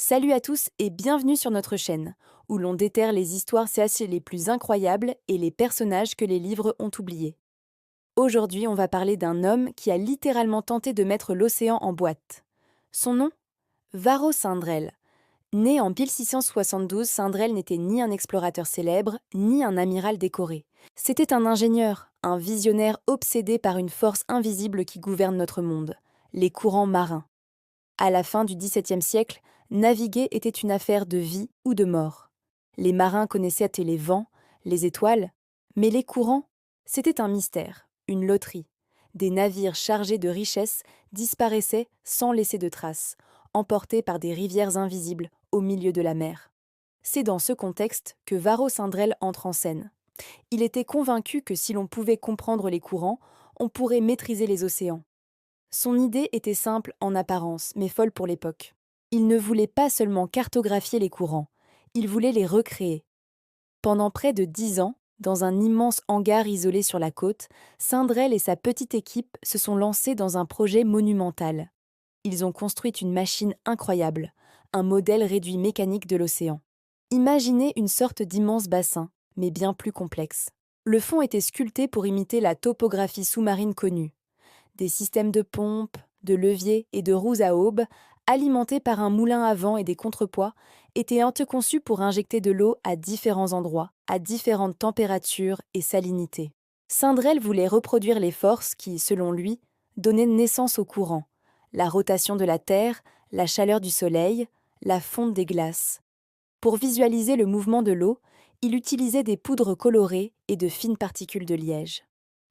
Salut à tous et bienvenue sur notre chaîne, où l'on déterre les histoires scientifiques les plus incroyables et les personnages que les livres ont oubliés. Aujourd'hui, on va parler d'un homme qui a littéralement tenté de mettre l'océan en boîte. Son nom? Varro Sindrel. Né en 1672, Sindrel n'était ni un explorateur célèbre, ni un amiral décoré. C'était un ingénieur, un visionnaire obsédé par une force invisible qui gouverne notre monde, les courants marins. À la fin du XVIIe siècle, naviguer était une affaire de vie ou de mort. Les marins connaissaient les vents, les étoiles, mais les courants, c'était un mystère, une loterie. Des navires chargés de richesses disparaissaient sans laisser de traces, emportés par des rivières invisibles au milieu de la mer. C'est dans ce contexte que Varro Sindrel entre en scène. Il était convaincu que si l'on pouvait comprendre les courants, on pourrait maîtriser les océans. Son idée était simple en apparence, mais folle pour l'époque. Il ne voulait pas seulement cartographier les courants, il voulait les recréer. Pendant près de 10 ans, dans un immense hangar isolé sur la côte, Sindrel et sa petite équipe se sont lancés dans un projet monumental. Ils ont construit une machine incroyable, un modèle réduit mécanique de l'océan. Imaginez une sorte d'immense bassin, mais bien plus complexe. Le fond était sculpté pour imiter la topographie sous-marine connue. Des systèmes de pompes, de leviers et de roues à aubes, alimentés par un moulin à vent et des contrepoids, étaient conçus pour injecter de l'eau à différents endroits, à différentes températures et salinités. Sindrel voulait reproduire les forces qui, selon lui, donnaient naissance au courant: la rotation de la Terre, la chaleur du Soleil, la fonte des glaces. Pour visualiser le mouvement de l'eau, il utilisait des poudres colorées et de fines particules de liège.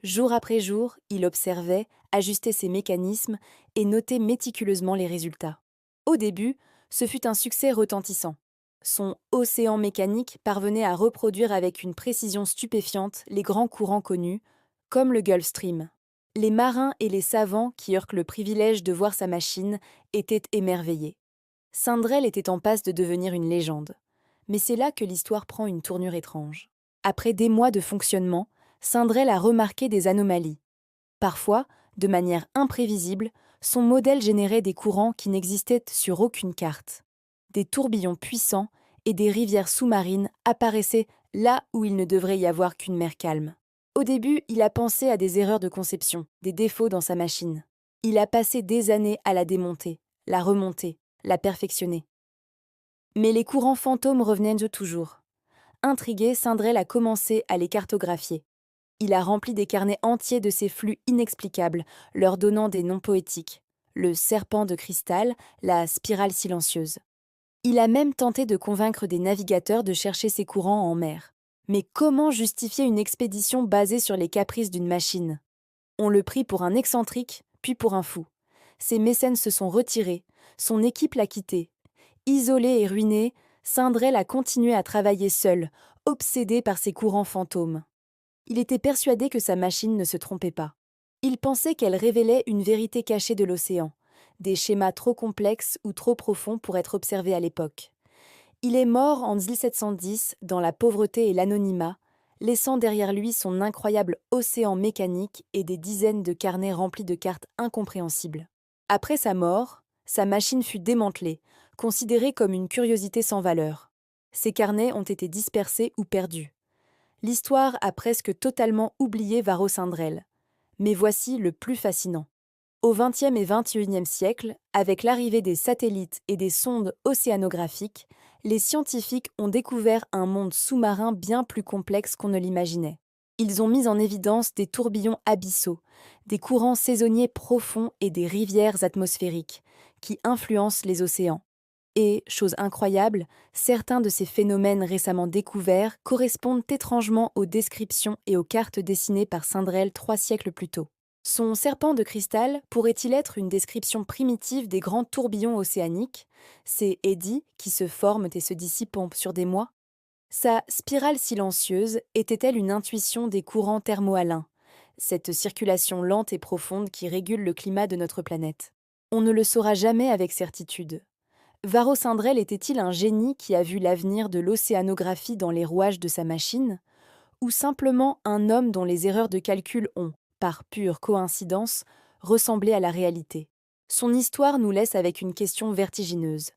Jour après jour, il observait, ajustait ses mécanismes et notait méticuleusement les résultats. Au début, ce fut un succès retentissant. Son océan mécanique parvenait à reproduire avec une précision stupéfiante les grands courants connus, comme le Gulf Stream. Les marins et les savants qui eurent le privilège de voir sa machine étaient émerveillés. Sindrel était en passe de devenir une légende. Mais c'est là que l'histoire prend une tournure étrange. Après des mois de fonctionnement, Sindrel a remarqué des anomalies. Parfois, de manière imprévisible, son modèle générait des courants qui n'existaient sur aucune carte. Des tourbillons puissants et des rivières sous-marines apparaissaient là où il ne devrait y avoir qu'une mer calme. Au début, il a pensé à des erreurs de conception, des défauts dans sa machine. Il a passé des années à la démonter, la remonter, la perfectionner. Mais les courants fantômes revenaient de toujours. Intrigué, Sindrel a commencé à les cartographier. Il a rempli des carnets entiers de ces flux inexplicables, leur donnant des noms poétiques: le serpent de cristal, la spirale silencieuse. Il a même tenté de convaincre des navigateurs de chercher ces courants en mer. Mais comment justifier une expédition basée sur les caprices d'une machine? On le prit pour un excentrique, puis pour un fou. Ses mécènes se sont retirés, son équipe l'a quitté. Isolé et ruiné, Sindrel a continué à travailler seul, obsédé par ces courants fantômes. Il était persuadé que sa machine ne se trompait pas. Il pensait qu'elle révélait une vérité cachée de l'océan, des schémas trop complexes ou trop profonds pour être observés à l'époque. Il est mort en 1710 dans la pauvreté et l'anonymat, laissant derrière lui son incroyable océan mécanique et des dizaines de carnets remplis de cartes incompréhensibles. Après sa mort, sa machine fut démantelée, considérée comme une curiosité sans valeur. Ses carnets ont été dispersés ou perdus. L'histoire a presque totalement oublié Varro Sindrel. Mais voici le plus fascinant. Au XXe et XXIe siècle, avec l'arrivée des satellites et des sondes océanographiques, les scientifiques ont découvert un monde sous-marin bien plus complexe qu'on ne l'imaginait. Ils ont mis en évidence des tourbillons abyssaux, des courants saisonniers profonds et des rivières atmosphériques qui influencent les océans. Et, chose incroyable, certains de ces phénomènes récemment découverts correspondent étrangement aux descriptions et aux cartes dessinées par Sindrel 3 siècles plus tôt. Son serpent de cristal pourrait-il être une description primitive des grands tourbillons océaniques, ces éddies qui se forment et se dissipent sur des mois? Sa spirale silencieuse était-elle une intuition des courants thermohalins, cette circulation lente et profonde qui régule le climat de notre planète? On ne le saura jamais avec certitude. Varro Sindrel était-il un génie qui a vu l'avenir de l'océanographie dans les rouages de sa machine, ou simplement un homme dont les erreurs de calcul ont, par pure coïncidence, ressemblé à la réalité? Son histoire nous laisse avec une question vertigineuse.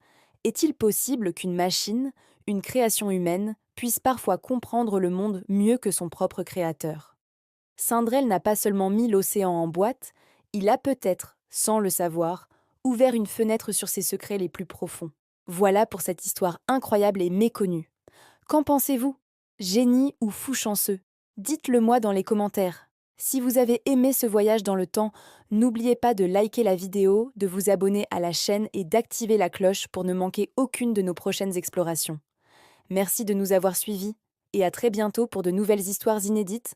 Est-il possible qu'une machine, une création humaine, puisse parfois comprendre le monde mieux que son propre créateur? Sindrel n'a pas seulement mis l'océan en boîte, il a peut-être, sans le savoir, ouvert une fenêtre sur ses secrets les plus profonds. Voilà pour cette histoire incroyable et méconnue. Qu'en pensez-vous? Génie ou fou chanceux? Dites-le moi dans les commentaires. Si vous avez aimé ce voyage dans le temps, n'oubliez pas de liker la vidéo, de vous abonner à la chaîne et d'activer la cloche pour ne manquer aucune de nos prochaines explorations. Merci de nous avoir suivis et à très bientôt pour de nouvelles histoires inédites